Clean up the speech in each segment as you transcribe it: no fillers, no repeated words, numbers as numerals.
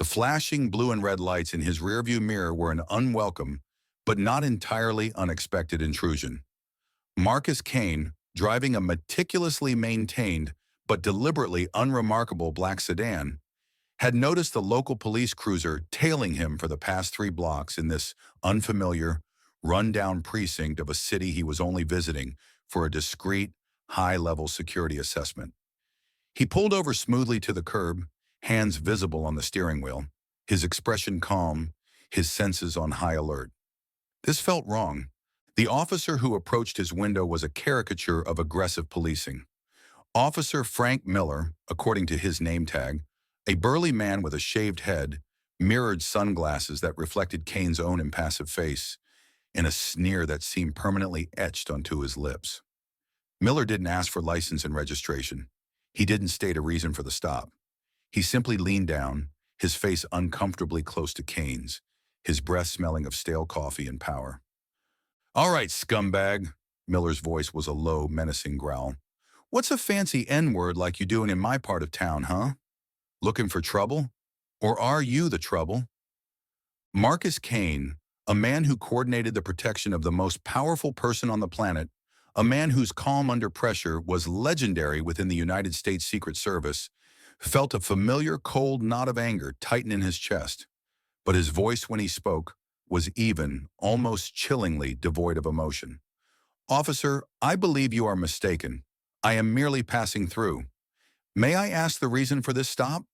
The flashing blue and red lights in his rearview mirror were an unwelcome, but not entirely unexpected intrusion. Marcus Kane, driving a meticulously maintained but deliberately unremarkable black sedan, had noticed the local police cruiser tailing him for the past 3 blocks in this unfamiliar, run-down precinct of a city he was only visiting for a discreet, high-level security assessment. He pulled over smoothly to the curb, hands visible on the steering wheel, his expression calm, his senses on high alert. This felt wrong. The officer who approached his window was a caricature of aggressive policing. Officer Frank Miller, according to his name tag, a burly man with a shaved head, mirrored sunglasses that reflected Kane's own impassive face, and a sneer that seemed permanently etched onto his lips. Miller didn't ask for license and registration. He didn't state a reason for the stop. He simply leaned down, his face uncomfortably close to Kane's, his breath smelling of stale coffee and power. "All right, scumbag," Miller's voice was a low, menacing growl. "What's a fancy N-word like you doing in my part of town, huh? Looking for trouble? Or are you the trouble?" Marcus Kane, a man who coordinated the protection of the most powerful person on the planet, a man whose calm under pressure was legendary within the United States Secret Service, felt a familiar cold knot of anger tighten in his chest. But his voice when he spoke was even, almost chillingly devoid of emotion. "Officer, I believe you are mistaken. I am merely passing through. May I ask the reason for this stop?"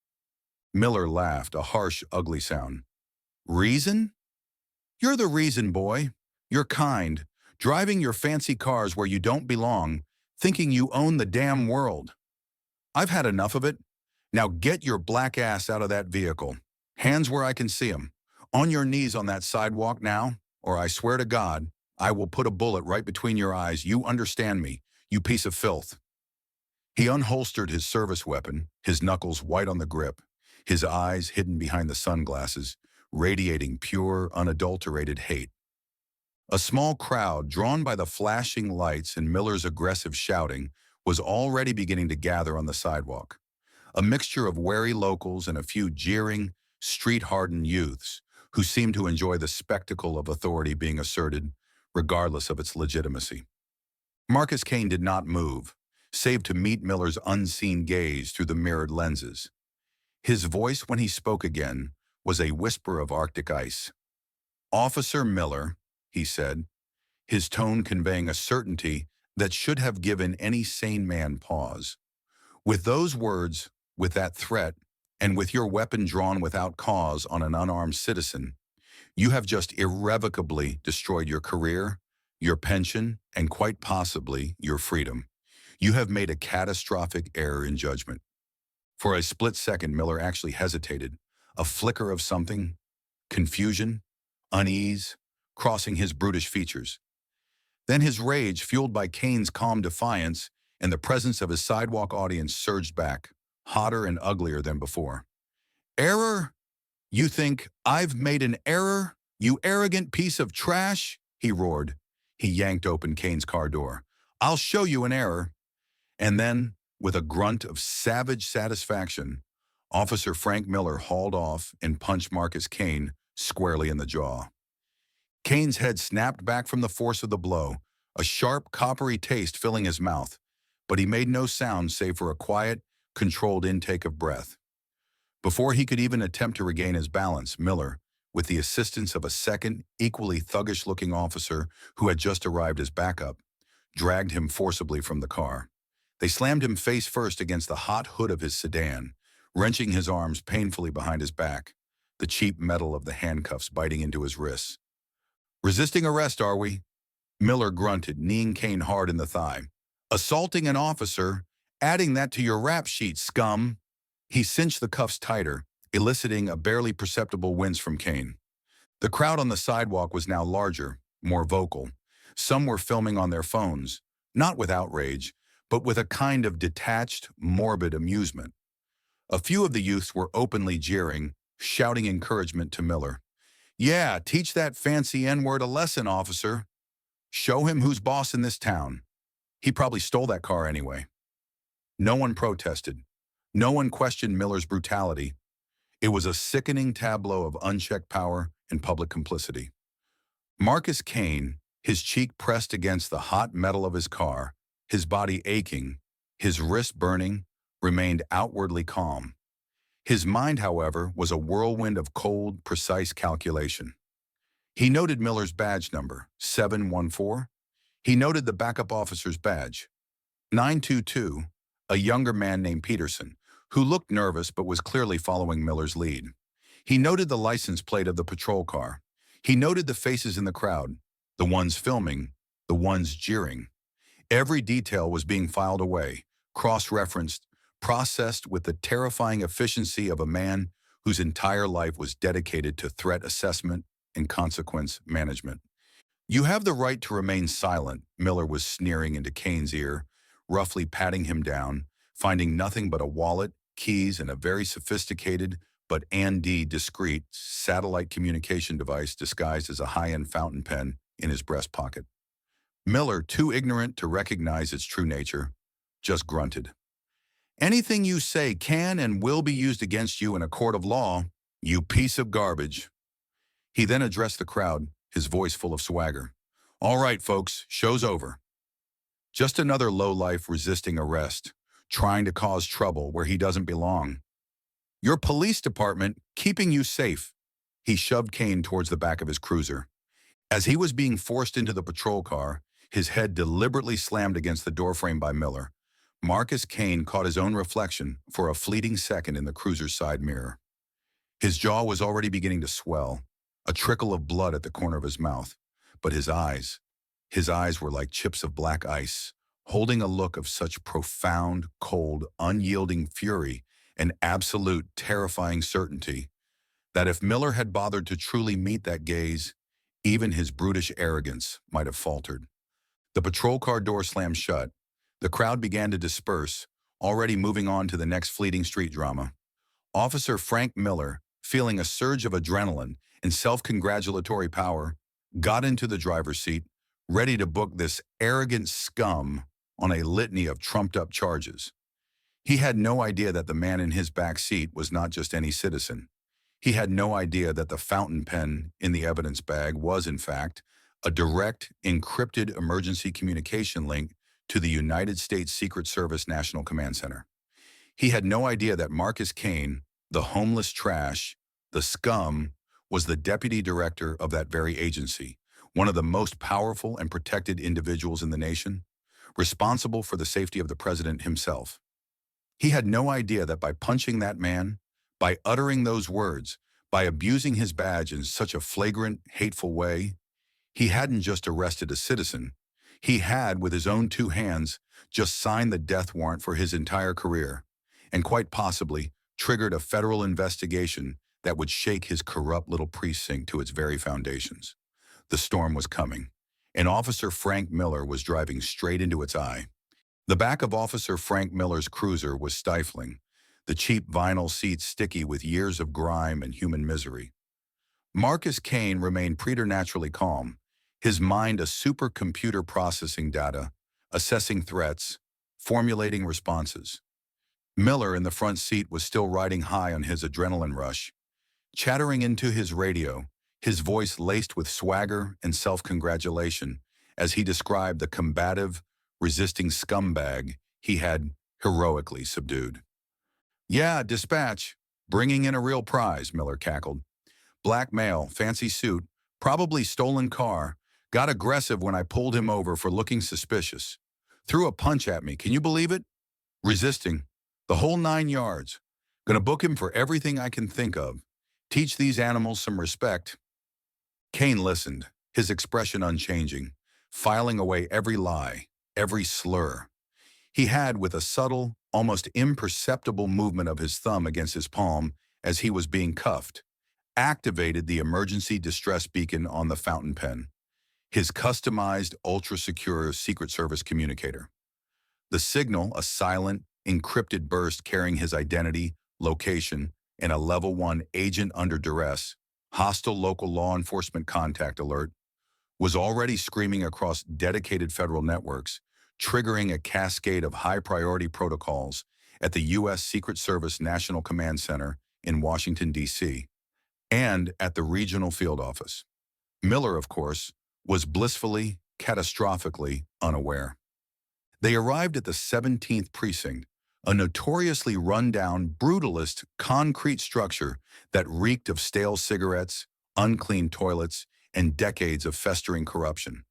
Miller laughed, a harsh, ugly sound. "Reason? You're the reason, boy. You're kind, driving your fancy cars where you don't belong, thinking you own the damn world. I've had enough of it. Now get your black ass out of that vehicle. Hands where I can see 'em. On your knees on that sidewalk now, or I swear to God, I will put a bullet right between your eyes. You understand me, you piece of filth." He unholstered his service weapon, his knuckles white on the grip, his eyes hidden behind the sunglasses, radiating pure, unadulterated hate. A small crowd, drawn by the flashing lights and Miller's aggressive shouting, was already beginning to gather on the sidewalk. A mixture of wary locals and a few jeering, street-hardened youths who seemed to enjoy the spectacle of authority being asserted, regardless of its legitimacy. Marcus Kane did not move, save to meet Miller's unseen gaze through the mirrored lenses. His voice, when he spoke again, was a whisper of Arctic ice. "Officer Miller," he said, his tone conveying a certainty that should have given any sane man pause. "With those words, with that threat, and with your weapon drawn without cause on an unarmed citizen, you have just irrevocably destroyed your career, your pension, and quite possibly your freedom. You have made a catastrophic error in judgment." For a split second, Miller actually hesitated, a flicker of something, confusion, unease, crossing his brutish features. Then his rage, fueled by Kane's calm defiance and the presence of his sidewalk audience, surged back, hotter and uglier than before. "Error? You think I've made an error, you arrogant piece of trash?" he roared. He yanked open Kane's car door. "I'll show you an error." And then, with a grunt of savage satisfaction, Officer Frank Miller hauled off and punched Marcus Kane squarely in the jaw. Kane's head snapped back from the force of the blow, a sharp, coppery taste filling his mouth, but he made no sound save for a quiet, controlled intake of breath. Before he could even attempt to regain his balance, Miller, with the assistance of a second, equally thuggish-looking officer who had just arrived as backup, dragged him forcibly from the car. They slammed him face first against the hot hood of his sedan, wrenching his arms painfully behind his back, the cheap metal of the handcuffs biting into his wrists. "Resisting arrest, are we?" Miller grunted, kneeing Kane hard in the thigh. "Assaulting an officer, adding that to your rap sheet, scum." He cinched the cuffs tighter, eliciting a barely perceptible wince from Kane. The crowd on the sidewalk was now larger, more vocal. Some were filming on their phones, not with outrage, but with a kind of detached, morbid amusement. A few of the youths were openly jeering, shouting encouragement to Miller. "Yeah, teach that fancy N-word a lesson, officer. Show him who's boss in this town. He probably stole that car anyway." No one protested. No one questioned Miller's brutality. It was a sickening tableau of unchecked power and public complicity. Marcus Kane, his cheek pressed against the hot metal of his car, his body aching, his wrist burning, remained outwardly calm. His mind, however, was a whirlwind of cold, precise calculation. He noted Miller's badge number, 714. He noted the backup officer's badge, 922, a younger man named Peterson, who looked nervous but was clearly following Miller's lead. He noted the license plate of the patrol car. He noted the faces in the crowd, the ones filming, the ones jeering. Every detail was being filed away, cross-referenced, processed with the terrifying efficiency of a man whose entire life was dedicated to threat assessment and consequence management. "You have the right to remain silent," Miller was sneering into Kane's ear, roughly patting him down, finding nothing but a wallet, keys, and a very sophisticated but discreet satellite communication device disguised as a high-end fountain pen in his breast pocket. Miller, too ignorant to recognize its true nature, just grunted. "Anything you say can and will be used against you in a court of law, you piece of garbage." He then addressed the crowd, his voice full of swagger. "All right, folks, show's over. Just another lowlife resisting arrest, trying to cause trouble where he doesn't belong. Your police department keeping you safe." He shoved Kane towards the back of his cruiser. As he was being forced into the patrol car, his head deliberately slammed against the doorframe by Miller. Marcus Kane caught his own reflection for a fleeting second in the cruiser's side mirror. His jaw was already beginning to swell, a trickle of blood at the corner of his mouth. But his eyes were like chips of black ice, holding a look of such profound, cold, unyielding fury and absolute, terrifying certainty that if Miller had bothered to truly meet that gaze, even his brutish arrogance might have faltered. The patrol car door slammed shut. The crowd began to disperse, already moving on to the next fleeting street drama. Officer Frank Miller, feeling a surge of adrenaline and self-congratulatory power, got into the driver's seat, ready to book this arrogant scum on a litany of trumped-up charges. He had no idea that the man in his back seat was not just any citizen. He had no idea that the fountain pen in the evidence bag was, in fact, a direct, encrypted emergency communication link to the United States Secret Service National Command Center. He had no idea that Marcus Kane, the homeless trash, the scum, was the deputy director of that very agency, one of the most powerful and protected individuals in the nation, responsible for the safety of the president himself. He had no idea that by punching that man, by uttering those words, by abusing his badge in such a flagrant, hateful way, he hadn't just arrested a citizen. He had, with his own two hands, just signed the death warrant for his entire career, and quite possibly triggered a federal investigation that would shake his corrupt little precinct to its very foundations. The storm was coming, and Officer Frank Miller was driving straight into its eye. The back of Officer Frank Miller's cruiser was stifling, the cheap vinyl seats sticky with years of grime and human misery. Marcus Kane remained preternaturally calm, his mind a supercomputer processing data, assessing threats, formulating responses. Miller in the front seat was still riding high on his adrenaline rush, chattering into his radio, his voice laced with swagger and self-congratulation as he described the combative, resisting scumbag he had heroically subdued. "Yeah, dispatch. Bringing in a real prize," Miller cackled. "Black male, fancy suit, probably stolen car. Got aggressive when I pulled him over for looking suspicious. Threw a punch at me, can you believe it? Resisting. The whole 9 yards. Gonna book him for everything I can think of. Teach these animals some respect." Kane listened, his expression unchanging, filing away every lie, every slur. He had, with a subtle, almost imperceptible movement of his thumb against his palm as he was being cuffed, activated the emergency distress beacon on the fountain pen, his customized, ultra-secure Secret Service communicator. The signal, a silent, encrypted burst carrying his identity, location, and a level 1 agent under duress, hostile local law enforcement contact alert, was already screaming across dedicated federal networks, triggering a cascade of high-priority protocols at the U.S. Secret Service National Command Center in Washington, D.C., and at the regional field office. Miller, of course, was blissfully, catastrophically unaware. They arrived at the 17th precinct, a notoriously run-down, brutalist concrete structure that reeked of stale cigarettes, unclean toilets, and decades of festering corruption.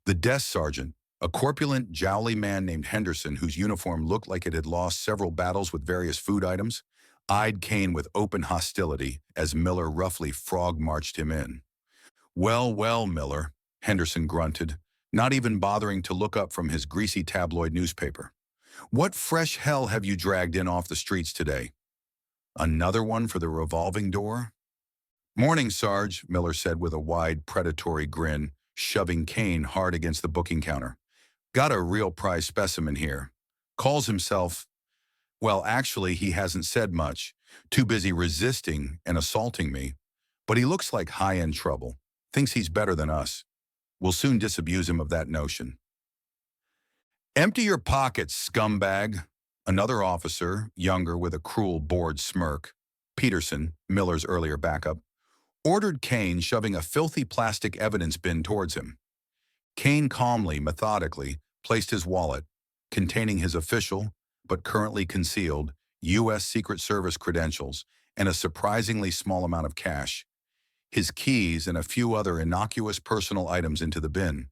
The desk sergeant, a corpulent, jowly man named Henderson whose uniform looked like it had lost several battles with various food items, eyed Kane with open hostility as Miller roughly frog-marched him in. "Well, well, Miller," Henderson grunted, not even bothering to look up from his greasy tabloid newspaper. "What fresh hell have you dragged in off the streets today? Another one for the revolving door?" "Morning, Sarge," Miller said with a wide, predatory grin, shoving Kane hard against the booking counter. "Got a real prize specimen here. Calls himself, well, actually, he hasn't said much. Too busy resisting and assaulting me. But he looks like high-end trouble. Thinks he's better than us. We'll soon disabuse him of that notion." "Empty your pockets, scumbag." Another officer, younger with a cruel, bored smirk, Peterson, Miller's earlier backup, ordered Kane, shoving a filthy plastic evidence bin towards him. Kane calmly, methodically, placed his wallet, containing his official, but currently concealed, U.S. Secret Service credentials and a surprisingly small amount of cash, his keys and a few other innocuous personal items into the bin.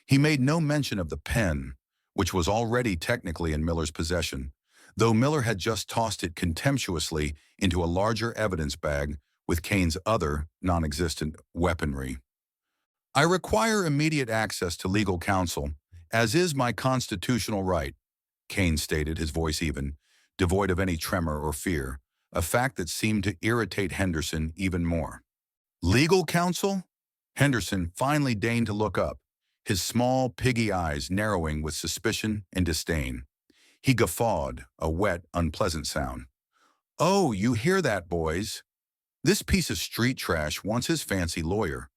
He made no mention of the pen, which was already technically in Miller's possession, though Miller had just tossed it contemptuously into a larger evidence bag with Kane's other, non-existent weaponry. "I require immediate access to legal counsel, as is my constitutional right," Kane stated, his voice even, devoid of any tremor or fear, a fact that seemed to irritate Henderson even more. "Legal counsel?" Henderson finally deigned to look up, his small, piggy eyes narrowing with suspicion and disdain. He guffawed, a wet, unpleasant sound. "Oh, you hear that, boys? This piece of street trash wants his fancy lawyer.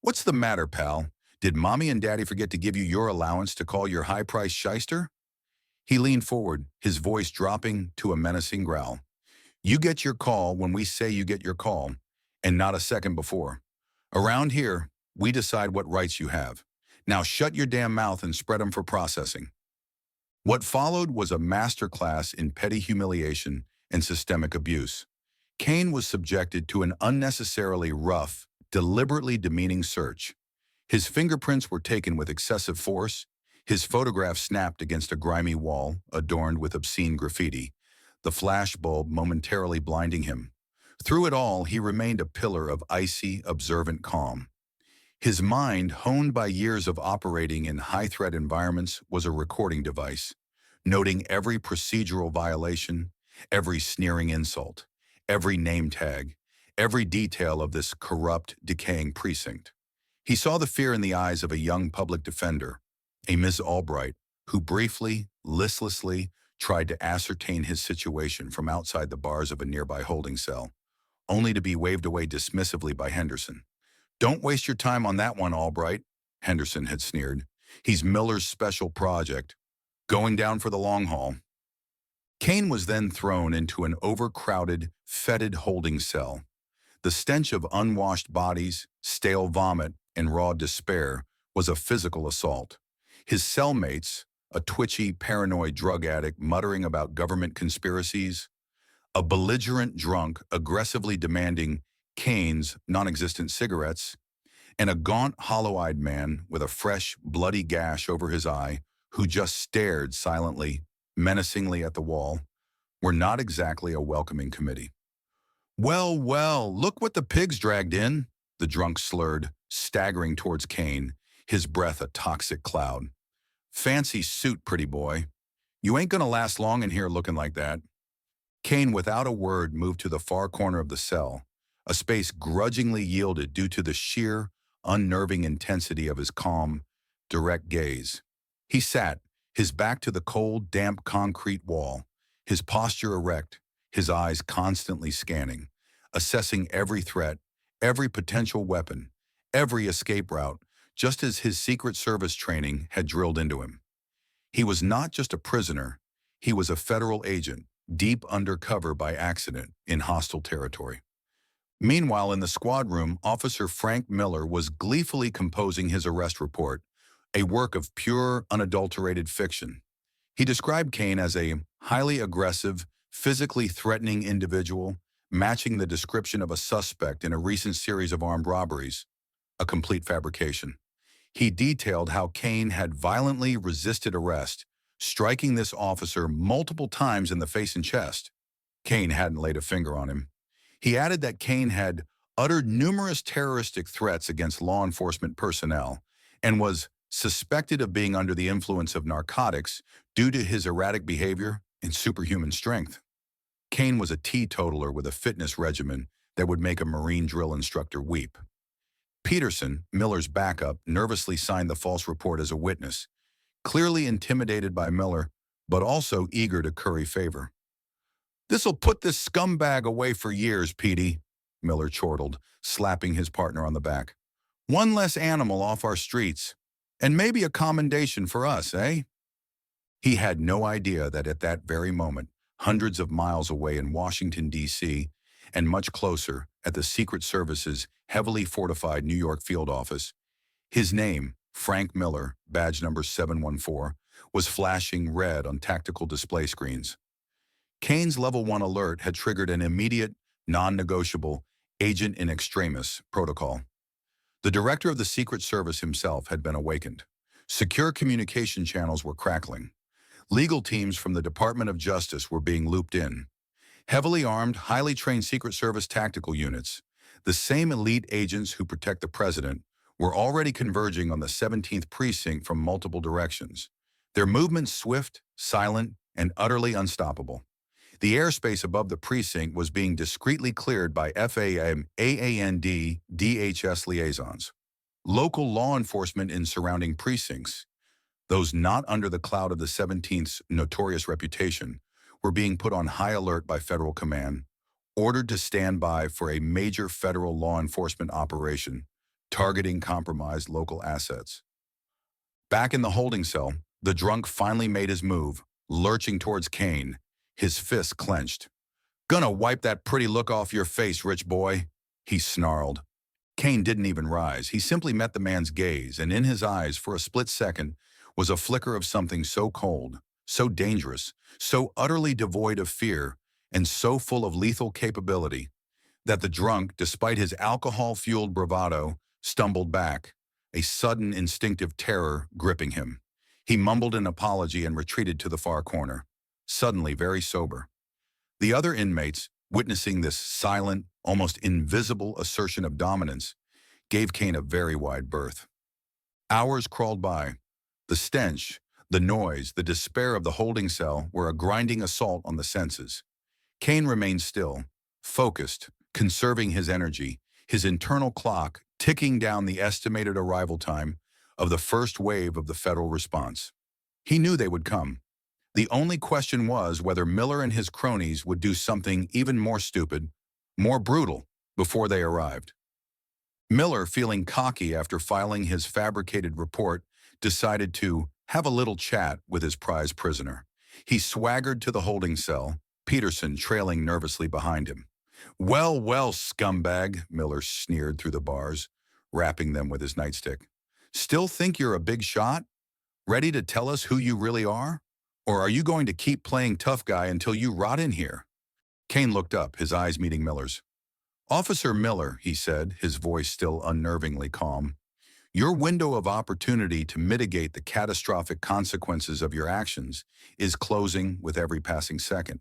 What's the matter, pal? Did Mommy and Daddy forget to give you your allowance to call your high-priced shyster?" He leaned forward, his voice dropping to a menacing growl. "You get your call when we say you get your call, and not a second before. Around here, we decide what rights you have. Now shut your damn mouth and spread them for processing." What followed was a masterclass in petty humiliation and systemic abuse. Kane was subjected to an unnecessarily rough, deliberately demeaning search. His fingerprints were taken with excessive force, his photograph snapped against a grimy wall adorned with obscene graffiti, the flash bulb momentarily blinding him. Through it all, he remained a pillar of icy, observant calm. His mind, honed by years of operating in high-threat environments, was a recording device, noting every procedural violation, every sneering insult, every name tag, every detail of this corrupt, decaying precinct. He saw the fear in the eyes of a young public defender, a Ms. Albright, who briefly, listlessly, tried to ascertain his situation from outside the bars of a nearby holding cell, only to be waved away dismissively by Henderson. "Don't waste your time on that one, Albright," Henderson had sneered. "He's Miller's special project, going down for the long haul." Kane was then thrown into an overcrowded, fetid holding cell. The stench of unwashed bodies, stale vomit, and raw despair was a physical assault. His cellmates, a twitchy, paranoid drug addict muttering about government conspiracies, a belligerent drunk aggressively demanding Kane's non-existent cigarettes, and a gaunt, hollow-eyed man with a fresh, bloody gash over his eye who just stared silently, menacingly at the wall, were not exactly a welcoming committee. "Well, well, look what the pigs dragged in," the drunk slurred, staggering towards Kane, his breath a toxic cloud. "Fancy suit, pretty boy. You ain't gonna last long in here looking like that." Kane, without a word, moved to the far corner of the cell, a space grudgingly yielded due to the sheer, unnerving intensity of his calm, direct gaze. He sat, his back to the cold, damp concrete wall, his posture erect, his eyes constantly scanning, assessing every threat, every potential weapon, every escape route, just as his Secret Service training had drilled into him. He was not just a prisoner, he was a federal agent, deep undercover by accident in hostile territory. Meanwhile, in the squad room, Officer Frank Miller was gleefully composing his arrest report, a work of pure, unadulterated fiction. He described Kane as a highly aggressive, physically threatening individual, matching the description of a suspect in a recent series of armed robberies, a complete fabrication. He detailed how Kane had violently resisted arrest, striking this officer multiple times in the face and chest. Kane hadn't laid a finger on him. He added that Kane had uttered numerous terroristic threats against law enforcement personnel and was suspected of being under the influence of narcotics due to his erratic behavior and superhuman strength. Kane was a teetotaler with a fitness regimen that would make a Marine drill instructor weep. Peterson, Miller's backup, nervously signed the false report as a witness, clearly intimidated by Miller, but also eager to curry favor. "This'll put this scumbag away for years, Petey," Miller chortled, slapping his partner on the back. "One less animal off our streets, and maybe a commendation for us, eh?" He had no idea that at that very moment, hundreds of miles away in Washington, D.C., and much closer at the Secret Service's heavily fortified New York field office, his name, Frank Miller, badge number 714, was flashing red on tactical display screens. Kane's Level 1 alert had triggered an immediate, non-negotiable agent in extremis protocol. The director of the Secret Service himself had been awakened. Secure communication channels were crackling. Legal teams from the Department of Justice were being looped in. Heavily armed, highly trained Secret Service tactical units, the same elite agents who protect the president, were already converging on the 17th precinct from multiple directions. Their movements swift, silent, and utterly unstoppable. The airspace above the precinct was being discreetly cleared by FAM, AAND, DHS liaisons. Local law enforcement in surrounding precincts, those not under the cloud of the 17th's notorious reputation, were being put on high alert by federal command, ordered to stand by for a major federal law enforcement operation targeting compromised local assets. Back in the holding cell, the drunk finally made his move, lurching towards Kane, his fists clenched. "Gonna wipe that pretty look off your face, rich boy," he snarled. Kane didn't even rise. He simply met the man's gaze, and in his eyes, for a split second, was a flicker of something so cold, so dangerous, so utterly devoid of fear, and so full of lethal capability, that the drunk, despite his alcohol-fueled bravado, stumbled back, a sudden instinctive terror gripping him. He mumbled an apology and retreated to the far corner, suddenly very sober. The other inmates, witnessing this silent, almost invisible assertion of dominance, gave Kane a very wide berth. Hours crawled by. The stench, the noise, the despair of the holding cell were a grinding assault on the senses. Kane remained still, focused, conserving his energy, his internal clock ticking down the estimated arrival time of the first wave of the federal response. He knew they would come. The only question was whether Miller and his cronies would do something even more stupid, more brutal, before they arrived. Miller, feeling cocky after filing his fabricated report, decided to have a little chat with his prize prisoner. He swaggered to the holding cell, Peterson trailing nervously behind him. "Well, well, scumbag," Miller sneered through the bars, rapping them with his nightstick. "Still think you're a big shot? Ready to tell us who you really are? Or are you going to keep playing tough guy until you rot in here?" Kane looked up, his eyes meeting Miller's. "Officer Miller," he said, his voice still unnervingly calm, "your window of opportunity to mitigate the catastrophic consequences of your actions is closing with every passing second.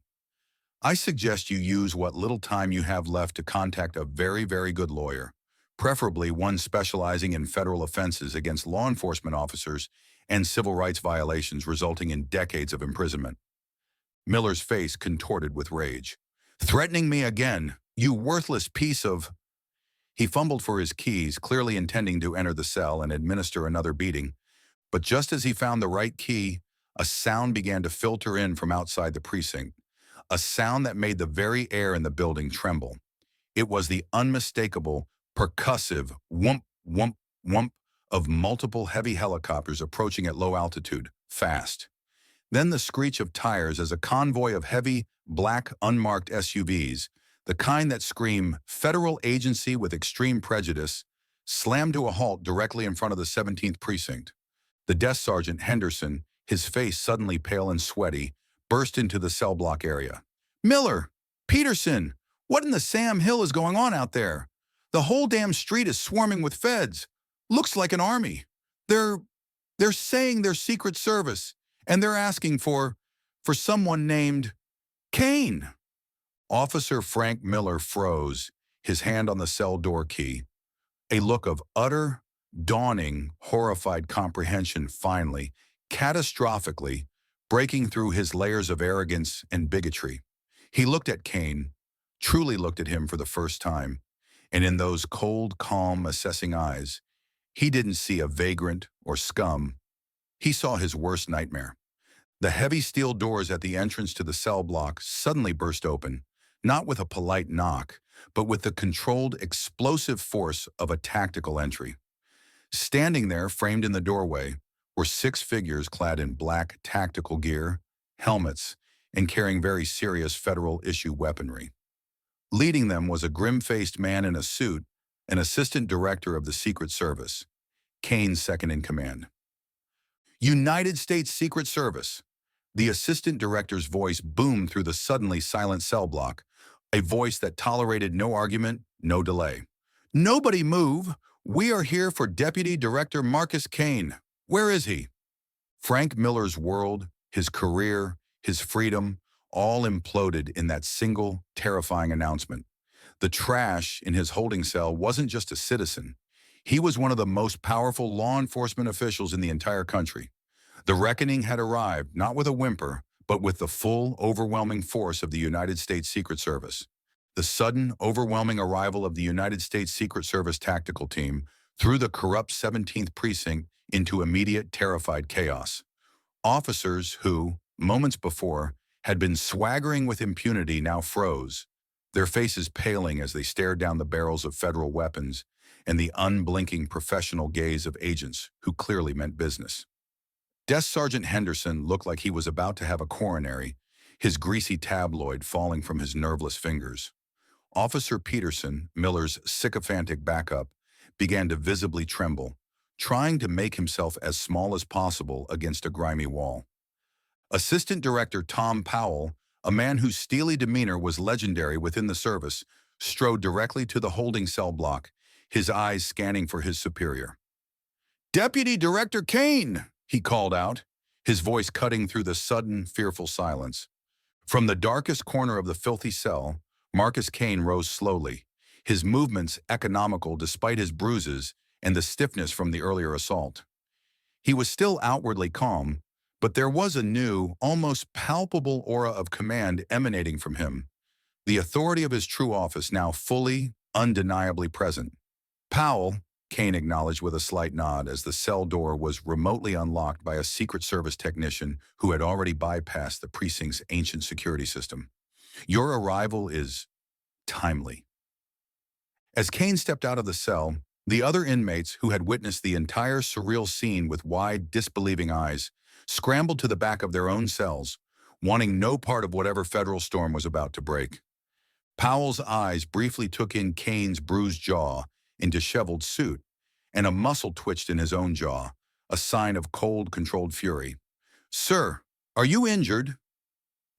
I suggest you use what little time you have left to contact a very, very good lawyer, preferably one specializing in federal offenses against law enforcement officers and civil rights violations resulting in decades of imprisonment." Miller's face contorted with rage. "Threatening me again, you worthless piece of—" He fumbled for his keys, clearly intending to enter the cell and administer another beating, but just as he found the right key, a sound began to filter in from outside the precinct, a sound that made the very air in the building tremble. It was the unmistakable, percussive whoomp, whoomp, whoomp of multiple heavy helicopters approaching at low altitude, fast. Then the screech of tires as a convoy of heavy, black, unmarked SUVs, the kind that scream federal agency with extreme prejudice, slammed to a halt directly in front of the 17th precinct. The desk sergeant, Henderson, his face suddenly pale and sweaty, burst into the cell block area. "Miller! Peterson! What in the Sam Hill is going on out there? The whole damn street is swarming with feds. Looks like an army. They're they're saying they're Secret Service, and they're asking for someone named Kane." Officer Frank Miller froze, his hand on the cell door key. A look of utter, dawning, horrified comprehension finally, catastrophically, breaking through his layers of arrogance and bigotry. He looked at Kane, truly looked at him for the first time, and in those cold, calm, assessing eyes, he didn't see a vagrant or scum. He saw his worst nightmare. The heavy steel doors at the entrance to the cell block suddenly burst open, not with a polite knock, but with the controlled, explosive force of a tactical entry. Standing there, framed in the doorway, were six figures clad in black tactical gear, helmets, and carrying very serious federal-issue weaponry. Leading them was a grim-faced man in a suit, an assistant director of the Secret Service, Kane's second-in-command. "United States Secret Service." The assistant director's voice boomed through the suddenly silent cell block, a voice that tolerated no argument, no delay. "Nobody move! We are here for Deputy Director Marcus Kane. Where is he?" Frank Miller's world, his career, his freedom, all imploded in that single, terrifying announcement. The trash in his holding cell wasn't just a citizen. He was one of the most powerful law enforcement officials in the entire country. The reckoning had arrived, not with a whimper, but with the full, overwhelming force of the United States Secret Service. The sudden, overwhelming arrival of the United States Secret Service tactical team threw the corrupt 17th precinct into immediate, terrified chaos. Officers who, moments before, had been swaggering with impunity now froze, their faces paling as they stared down the barrels of federal weapons and the unblinking professional gaze of agents who clearly meant business. Desk Sergeant Henderson looked like he was about to have a coronary, his greasy tabloid falling from his nerveless fingers. Officer Peterson, Miller's sycophantic backup, began to visibly tremble, trying to make himself as small as possible against a grimy wall. Assistant Director Tom Powell, a man whose steely demeanor was legendary within the service, strode directly to the holding cell block, his eyes scanning for his superior. "Deputy Director Kane!" he called out, his voice cutting through the sudden, fearful silence. From the darkest corner of the filthy cell, Marcus Kane rose slowly, his movements economical despite his bruises and the stiffness from the earlier assault. He was still outwardly calm, but there was a new, almost palpable aura of command emanating from him, the authority of his true office now fully, undeniably present. "Powell," Kane acknowledged with a slight nod as the cell door was remotely unlocked by a Secret Service technician who had already bypassed the precinct's ancient security system. "Your arrival is timely." As Kane stepped out of the cell, the other inmates who had witnessed the entire surreal scene with wide, disbelieving eyes scrambled to the back of their own cells, wanting no part of whatever federal storm was about to break. Powell's eyes briefly took in Kane's bruised jaw and disheveled suit, and a muscle twitched in his own jaw, a sign of cold, controlled fury. "Sir, are you injured?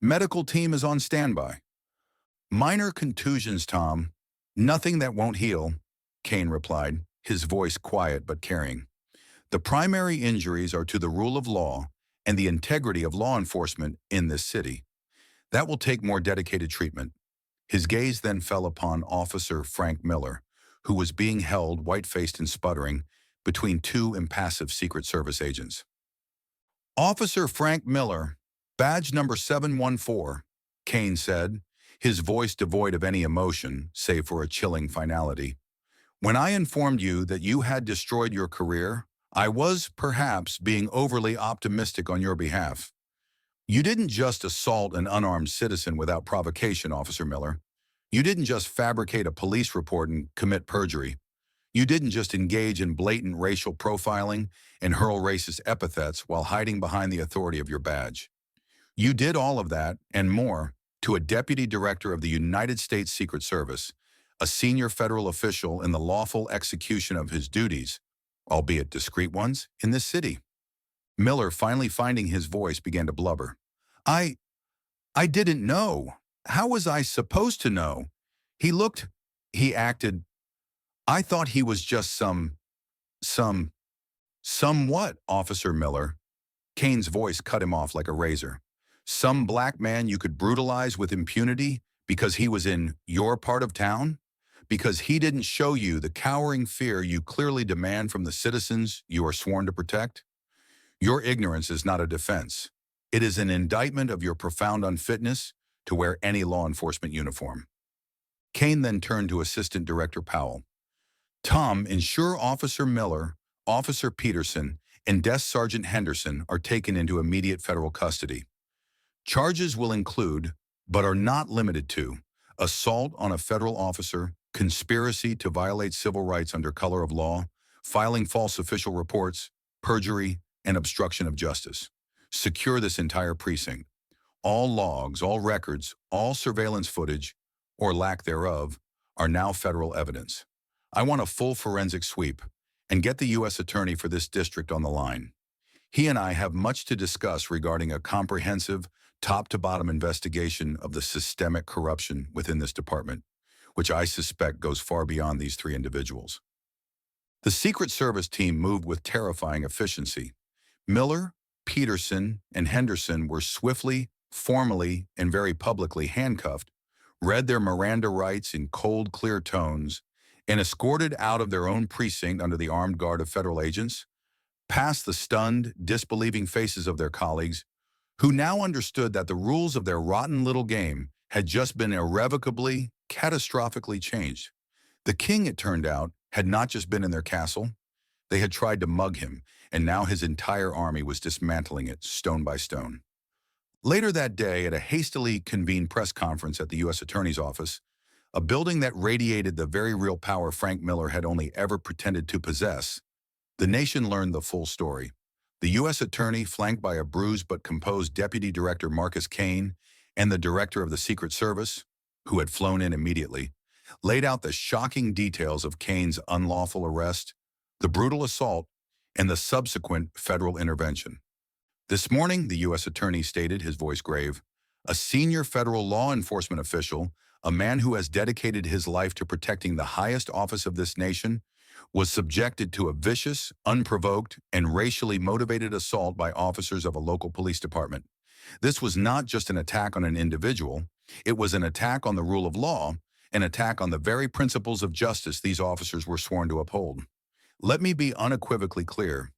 Medical team is on standby." "Minor contusions, Tom. Nothing that won't heal," Kane replied, his voice quiet but caring. "The primary injuries are to the rule of law and the integrity of law enforcement in this city. That will take more dedicated treatment." His gaze then fell upon Officer Frank Miller, who was being held, white-faced and sputtering, between two impassive Secret Service agents. "Officer Frank Miller, badge number 714, Kane said, his voice devoid of any emotion, save for a chilling finality. "When I informed you that you had destroyed your career, I was, perhaps, being overly optimistic on your behalf. You didn't just assault an unarmed citizen without provocation, Officer Miller. You didn't just fabricate a police report and commit perjury. You didn't just engage in blatant racial profiling and hurl racist epithets while hiding behind the authority of your badge. You did all of that and more to a deputy director of the United States Secret Service, a senior federal official in the lawful execution of his duties, albeit discreet ones, in this city. Miller, finally finding his voice, began to blubber. I I didn't know. How was I supposed to know? He looked, he acted. I thought he was just some, somewhat, Officer Miller. Kane's voice cut him off like a razor. Some black man you could brutalize with impunity because he was in your part of town? Because he didn't show you the cowering fear you clearly demand from the citizens you are sworn to protect? Your ignorance is not a defense. It is an indictment of your profound unfitness to wear any law enforcement uniform. Kane then turned to Assistant Director Powell. Tom, ensure Officer Miller, Officer Peterson, and Desk Sergeant Henderson are taken into immediate federal custody. Charges will include, but are not limited to, assault on a federal officer, conspiracy to violate civil rights under color of law, filing false official reports, perjury, and obstruction of justice. Secure this entire precinct. All logs, all records, all surveillance footage, or lack thereof, are now federal evidence. I want a full forensic sweep, and get the U.S. Attorney for this district on the line. He and I have much to discuss regarding a comprehensive, top-to-bottom investigation of the systemic corruption within this department, which I suspect goes far beyond these three individuals. The Secret Service team moved with terrifying efficiency. Miller, Peterson, and Henderson were swiftly, formally, and very publicly handcuffed, read their Miranda rights in cold, clear tones, and escorted out of their own precinct under the armed guard of federal agents, past the stunned, disbelieving faces of their colleagues, who now understood that the rules of their rotten little game had just been irrevocably, catastrophically changed. The king, it turned out, had not just been in their castle. They had tried to mug him, and now his entire army was dismantling it, stone by stone. Later that day, at a hastily convened press conference at the U.S. Attorney's Office, a building that radiated the very real power Frank Miller had only ever pretended to possess, the nation learned the full story. The U.S. Attorney, flanked by a bruised but composed Deputy Director Marcus Kane and the Director of the Secret Service, who had flown in immediately, laid out the shocking details of Kane's unlawful arrest, the brutal assault, and the subsequent federal intervention. This morning, the U.S. Attorney stated, his voice grave, a senior federal law enforcement official, a man who has dedicated his life to protecting the highest office of this nation, was subjected to a vicious, unprovoked, and racially motivated assault by officers of a local police department. This was not just an attack on an individual, it was an attack on the rule of law, an attack on the very principles of justice these officers were sworn to uphold. Let me be unequivocally clear.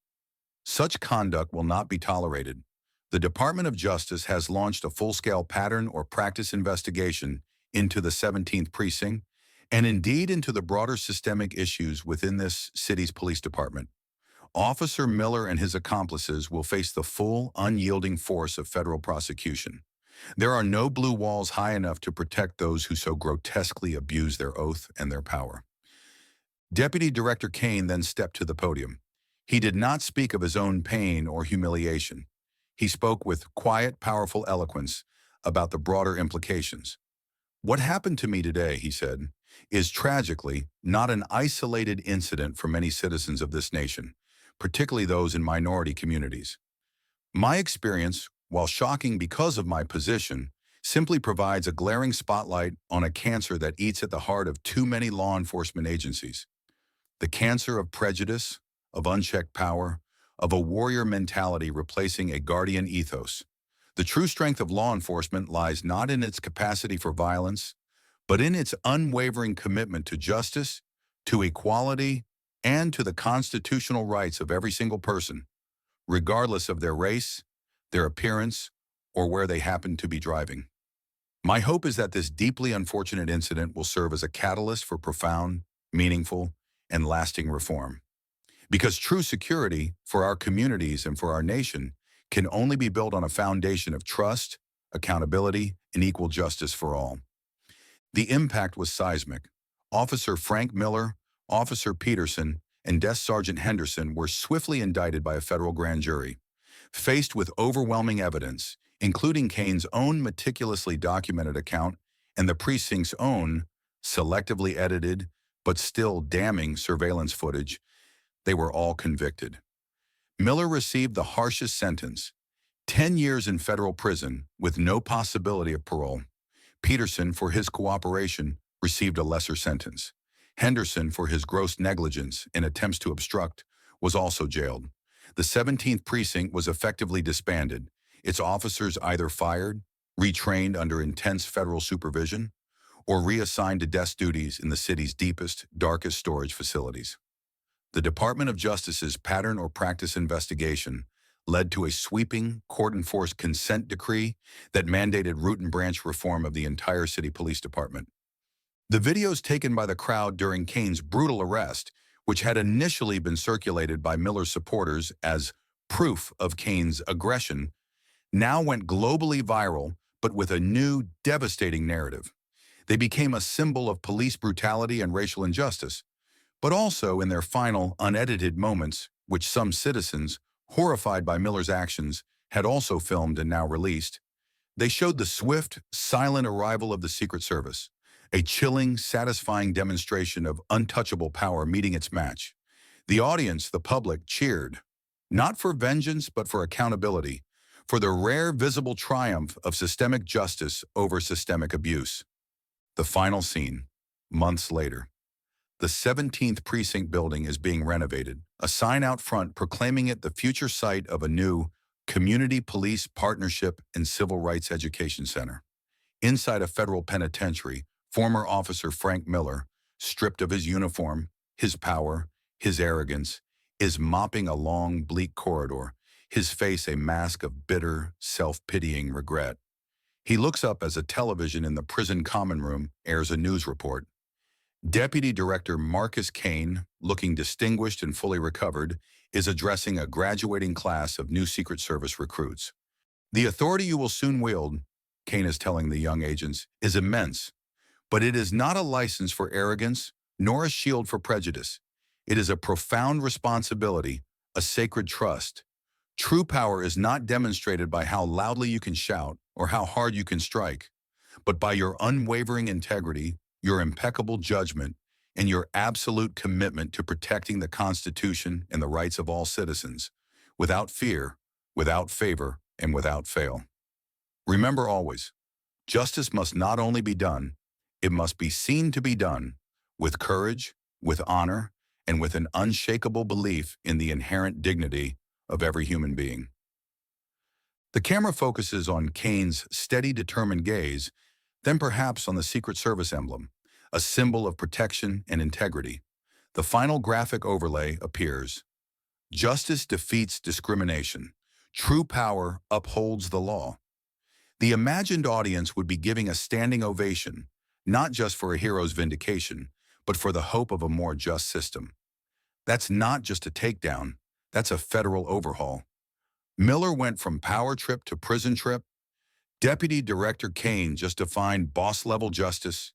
Such conduct will not be tolerated. The Department of Justice has launched a full-scale pattern or practice investigation into the 17th precinct, and indeed into the broader systemic issues within this city's police department. Officer Miller and his accomplices will face the full, unyielding force of federal prosecution. There are no blue walls high enough to protect those who so grotesquely abuse their oath and their power. Deputy Director Kane then stepped to the podium. He did not speak of his own pain or humiliation. He spoke with quiet, powerful eloquence about the broader implications. What happened to me today, he said, is tragically not an isolated incident for many citizens of this nation, particularly those in minority communities. My experience, while shocking because of my position, simply provides a glaring spotlight on a cancer that eats at the heart of too many law enforcement agencies. The cancer of prejudice, of unchecked power, of a warrior mentality replacing a guardian ethos. The true strength of law enforcement lies not in its capacity for violence, but in its unwavering commitment to justice, to equality, and to the constitutional rights of every single person, regardless of their race, their appearance, or where they happen to be driving. My hope is that this deeply unfortunate incident will serve as a catalyst for profound, meaningful, and lasting reform. Because true security for our communities and for our nation can only be built on a foundation of trust, accountability, and equal justice for all. The impact was seismic. Officer Frank Miller, Officer Peterson, and Desk Sergeant Henderson were swiftly indicted by a federal grand jury. Faced with overwhelming evidence, including Kane's own meticulously documented account and the precinct's own selectively edited but still damning surveillance footage. They were all convicted. Miller received the harshest sentence, 10 years in federal prison with no possibility of parole. Peterson, for his cooperation, received a lesser sentence. Henderson, for his gross negligence in attempts to obstruct, was also jailed. The 17th precinct was effectively disbanded, its officers either fired, retrained under intense federal supervision, or reassigned to desk duties in the city's deepest, darkest storage facilities. The Department of Justice's pattern or practice investigation led to a sweeping, court-enforced consent decree that mandated root and branch reform of the entire city police department. The videos taken by the crowd during Kane's brutal arrest, which had initially been circulated by Miller's supporters as proof of Kane's aggression, now went globally viral, but with a new, devastating narrative. They became a symbol of police brutality and racial injustice, but also in their final, unedited moments, which some citizens, horrified by Miller's actions, had also filmed and now released, they showed the swift, silent arrival of the Secret Service, a chilling, satisfying demonstration of untouchable power meeting its match. The audience, the public, cheered, not for vengeance but for accountability, for the rare visible triumph of systemic justice over systemic abuse. The final scene, months later. The 17th Precinct building is being renovated, a sign out front proclaiming it the future site of a new Community Police Partnership and Civil Rights Education Center. Inside a federal penitentiary, former officer Frank Miller, stripped of his uniform, his power, his arrogance, is mopping a long, bleak corridor, his face a mask of bitter, self-pitying regret. He looks up as a television in the prison common room airs a news report. Deputy Director Marcus Kane, looking distinguished and fully recovered, is addressing a graduating class of new Secret Service recruits. The authority you will soon wield, Kane is telling the young agents, is immense, but it is not a license for arrogance nor a shield for prejudice. It is a profound responsibility, a sacred trust. True power is not demonstrated by how loudly you can shout or how hard you can strike, but by your unwavering integrity, your impeccable judgment, and your absolute commitment to protecting the Constitution and the rights of all citizens, without fear, without favor, and without fail. Remember always, justice must not only be done, it must be seen to be done with courage, with honor, and with an unshakable belief in the inherent dignity of every human being. The camera focuses on Kane's steady, determined gaze, then perhaps on the Secret Service emblem, a symbol of protection and integrity. The final graphic overlay appears. Justice defeats discrimination. True power upholds the law. The imagined audience would be giving a standing ovation, not just for a hero's vindication, but for the hope of a more just system. That's not just a takedown, that's a federal overhaul. Miller went from power trip to prison trip. Deputy Director Kane just defined boss-level justice.